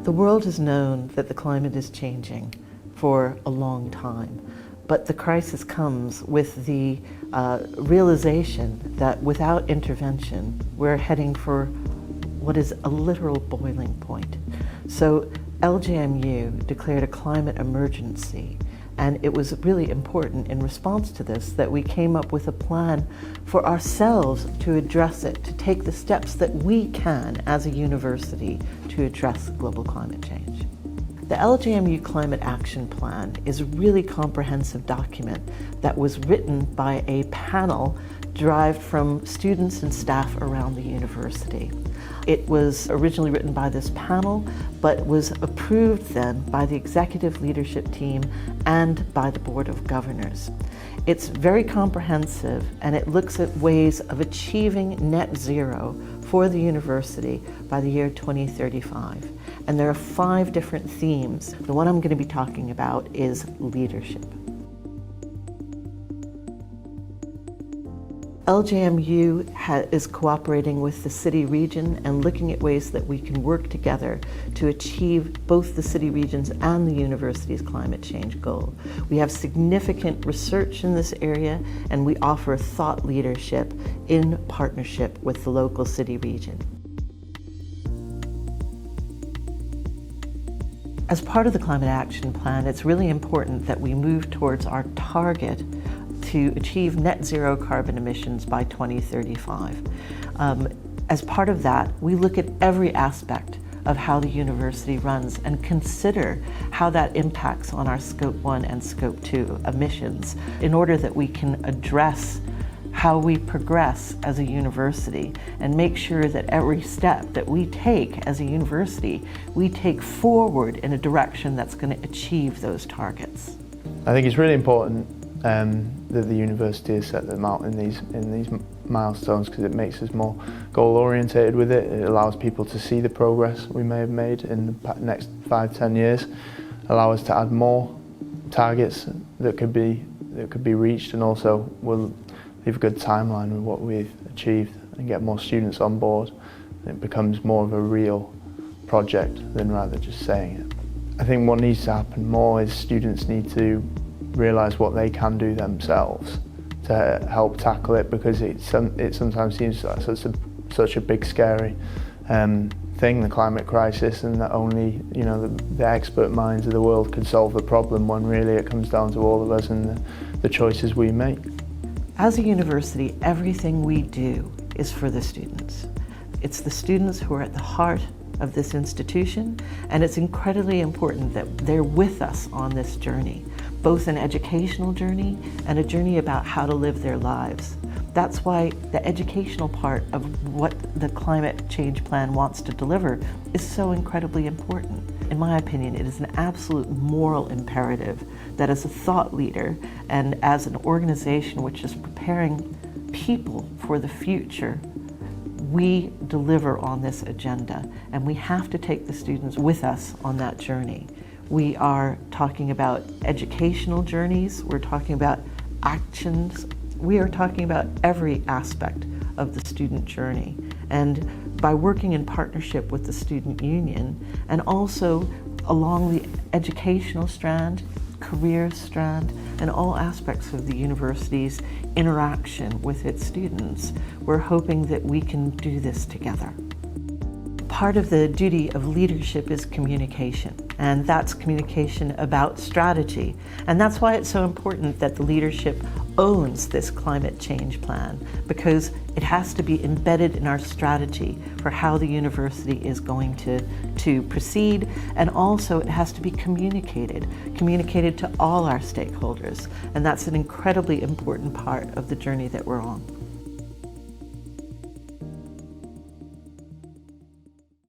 The world has known that the climate is changing for a long time, but the crisis comes with the realization that without intervention, we're heading for what is a literal boiling point. So Lgmu declared a climate emergency, and it was really important in response to this that we came up with a plan for ourselves to address it, to take the steps that we can as a university to address global climate change. The Lgmu Climate Action Plan is a really comprehensive document that was written by a panel derived from students and staff around the university. It was originally written by this panel, but was approved then by the executive leadership team and by the Board of Governors. It's very comprehensive, and it looks at ways of achieving net zero for the university by the year 2035. And there are 5 different themes. The one I'm going to be talking about is leadership. Lgmu is cooperating with the city region and looking at ways that we can work together to achieve both the city regions and the university's climate change goal. We have significant research in this area, and we offer thought leadership in partnership with the local city region. As part of the Climate Action Plan, it's really important that we move towards our target to achieve net zero carbon emissions by 2035. As part of that, we look at every aspect of how the university runs and consider how that impacts on our Scope 1 and Scope 2 emissions in order that we can address how we progress as a university and make sure that every step that we take as a university, we take forward in a direction that's going to achieve those targets. I think it's really important that the university has set them out in these milestones, because it makes us more goal-orientated with it. It allows people to see the progress we may have made in the next 5-10 years, allow us to add more targets that could be reached, and also will leave a good timeline with what we've achieved and get more students on board. It becomes more of a real project than rather just saying it. I think what needs to happen more is students need to realise what they can do themselves to help tackle it, because it sometimes seems like such a big, scary thing, the climate crisis, and that only the expert minds of the world could solve the problem, when really it comes down to all of us and the choices we make. As a university, everything we do is for the students. It's the students who are at the heart of this institution, and it's incredibly important that they're with us on this journey, both an educational journey and a journey about how to live their lives. That's why the educational part of what the climate change plan wants to deliver is so incredibly important. In my opinion, it is an absolute moral imperative that as a thought leader and as an organization which is preparing people for the future, we deliver on this agenda, and we have to take the students with us on that journey. We are talking about educational journeys, we're talking about actions, we are talking about every aspect of the student journey. And by working in partnership with the student union, and also along the educational strand, career strand, and all aspects of the university's interaction with its students, we're hoping that we can do this together. Part of the duty of leadership is communication, and that's communication about strategy. And that's why it's so important that the leadership owns this climate change plan, because it has to be embedded in our strategy for how the university is going to proceed, and also it has to be communicated to all our stakeholders. And that's an incredibly important part of the journey that we're on.